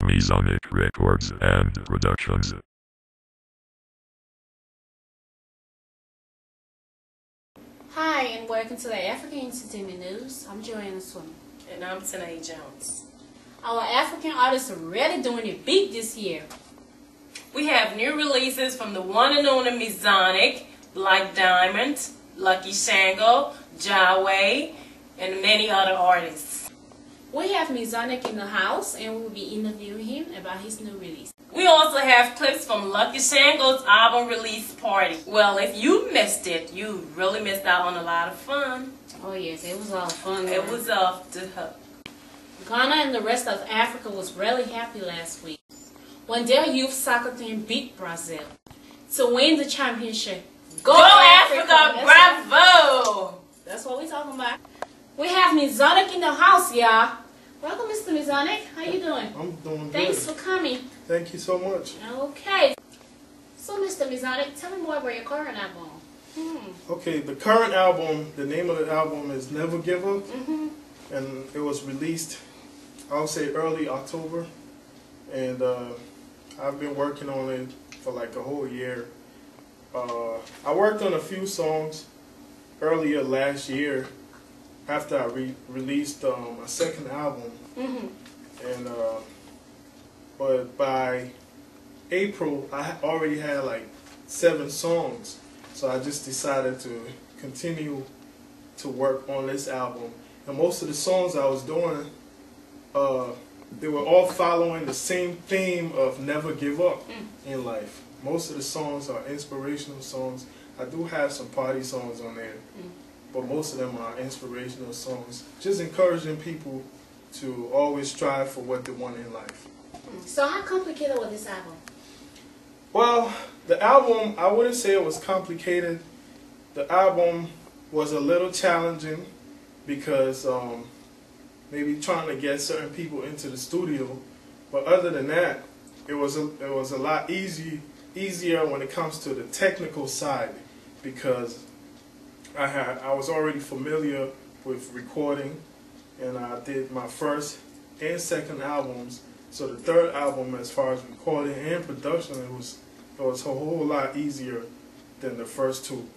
Mezonic Records and Productions. Hi, and welcome to the African Entertainment News. I'm Joyce. And I'm Tenneh Jones. Our African artists are really doing it big this year. We have new releases from the one and only Mezonic, Black Diamond, Lucky Shango, Joyce, and many other artists. We have Mezonic in the house, and we will be interviewing him about his new release. We also have clips from Lucky Shango's album release party. Well, if you missed it, you really missed out on a lot of fun. Oh yes, it was all fun. It was off the hook. Ghana and the rest of Africa was really happy last week when their youth soccer team beat Brazil to win the championship. Go Africa, bravo! That's what we're talking about. We have Mezonic in the house, y'all. Welcome, Mr. Mezonic. How you doing? I'm doing good. Thanks for coming. Thank you so much. Okay. So, Mr. Mezonic, tell me more about your current album. Okay, the current album, the name of the album is Never Give Up. And it was released, I would say, early October. And I've been working on it for like a whole year. I worked on a few songs earlier last year after I released my second album. And but by April, I already had like 7 songs. So I just decided to continue to work on this album. And most of the songs I was doing, they were all following the same theme of never give up in life. Most of the songs are inspirational songs. I do have some party songs on there, but most of them are inspirational songs. Just encouraging people to always strive for what they want in life. So how complicated was this album? Well, the album, I wouldn't say it was complicated. The album was a little challenging because maybe trying to get certain people into the studio. But other than that, it was a lot easier when it comes to the technical side because I was already familiar with recording, and I did my first and second albums. So the third album, as far as recording and production, it was a whole lot easier than the first 2.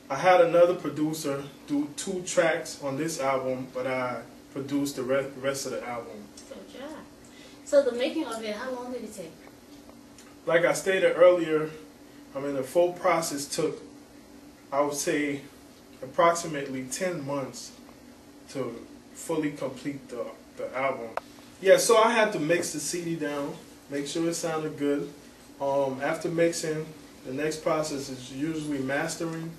I had another producer do 2 tracks on this album, but I produced the rest of the album. Good job. So the making of it, how long did it take? Like I stated earlier, I mean, the full process took, I would say, approximately 10 months to fully complete the album. Yeah, so I had to mix the CD down, make sure it sounded good. After mixing, the next process is usually mastering.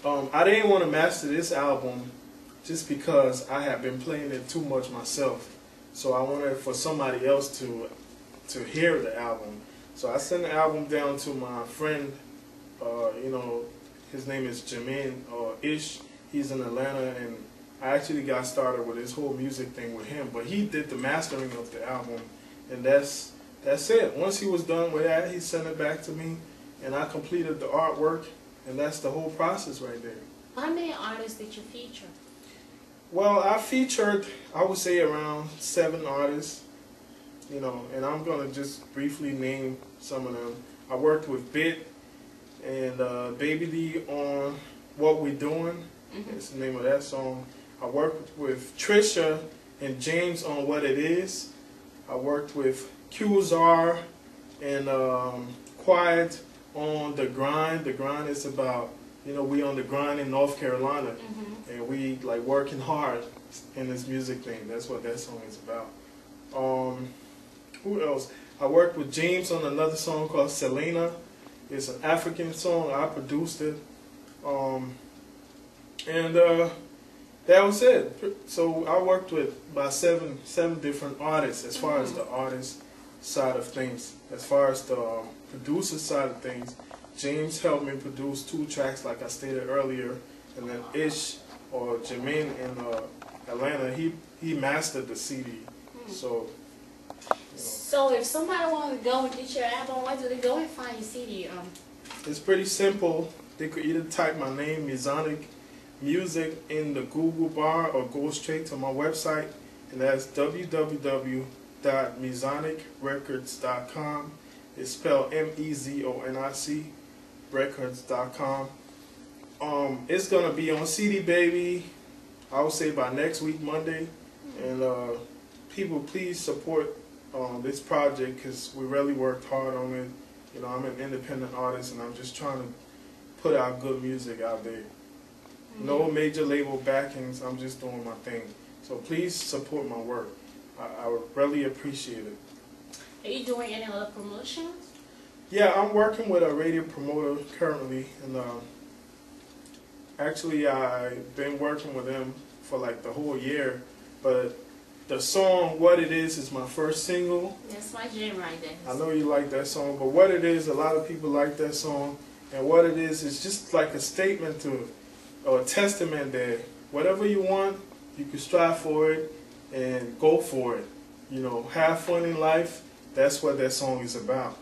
I didn't want to master this album just because I had been playing it too much myself. So I wanted for somebody else to hear the album. So I sent the album down to my friend, his name is Jermaine Ish. He's in Atlanta, and I actually got started with this whole music thing with him. But he did the mastering of the album, and that's it. Once he was done with that, he sent it back to me, and I completed the artwork, and that's the whole process right there. How many artists did you feature? Well, I featured, I would say, around 7 artists, and I'm going to just briefly name some of them. I worked with Bit and Baby D on What We Doing. That's the name of that song. I worked with Trisha and James on What It Is. I worked with QZar and Quiet on The Grind. The Grind is about, we on the grind in North Carolina, and we like working hard in this music thing. That's what that song is about. Who else? I worked with James on another song called Selena. It's an African song. I produced it. And that was it. So I worked with about seven different artists as far as the artist side of things. As far as the producer side of things, James helped me produce 2 tracks like I stated earlier, and then Ish or Jermaine in Atlanta, he mastered the CD. So if somebody wants to go and get your album, where do they go and find your CD? It's pretty simple. They could either type my name, Mezonic Music, in the Google bar or go straight to my website, and that's www.mezonic.com. www.mezonicrecords.com. It's spelled Mezonic records.com. It's gonna be on CD Baby, I would say by next week, Monday. And people, please support this project because we really worked hard on it. You know, I'm an independent artist and I'm just trying to put out good music out there. No major label backings, I'm just doing my thing. So please support my work. I would really appreciate it. Are you doing any other promotions? Yeah, I'm working with a radio promoter currently, and actually I've been working with them for like the whole year, but the song What It Is my first single. That's my jam right there. I know you like that song, but What It Is, a lot of people like that song, and What It is just like a statement to, or a testament that whatever you want, you can strive for it and go for it. You know, have fun in life. That's what that song is about.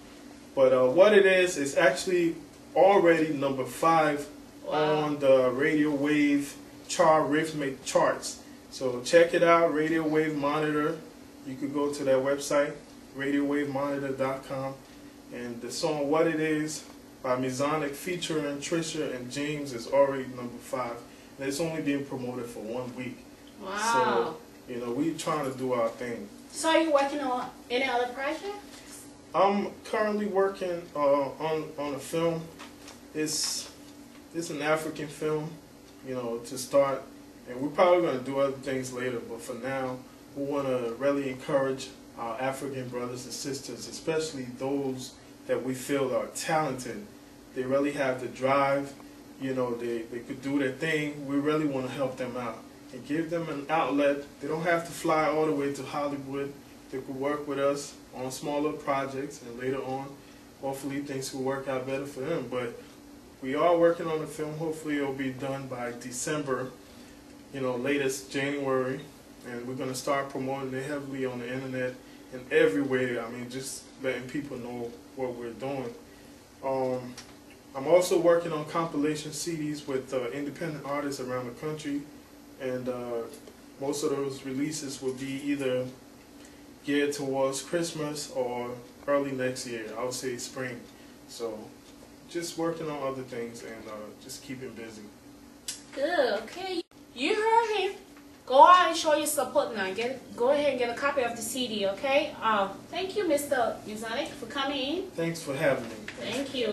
But What It is actually already number 5 on the Radio Wave rhythmic charts. So check it out, Radio Wave Monitor. You could go to that website, radiowavemonitor.com. And the song What It Is by Mezonic featuring Trisha and James is already number 5. And it's only being promoted for 1 week. Wow. So, you know, we're trying to do our thing. So are you working on any other projects? I'm currently working on a film. It's an African film, you know, to start. And we're probably going to do other things later, but for now, we want to really encourage our African brothers and sisters, especially those that we feel are talented. They really have the drive, you know, they could do their thing. We really want to help them out and give them an outlet. They don't have to fly all the way to Hollywood. They could work with us on smaller projects, and later on, hopefully things will work out better for them. But we are working on the film. Hopefully it'll be done by December, you know, latest January, and we're going to start promoting it heavily on the internet and everywhere. I mean, just letting people know what we're doing. I'm also working on compilation CDs with independent artists around the country, and most of those releases will be either geared towards Christmas or early next year. I would say spring. So just working on other things and just keeping busy. Good, okay. You heard him. Go out and show your support now. Go ahead and get a copy of the CD, okay? Thank you, Mr. Mezonic, for coming in. Thanks for having me. Thank you.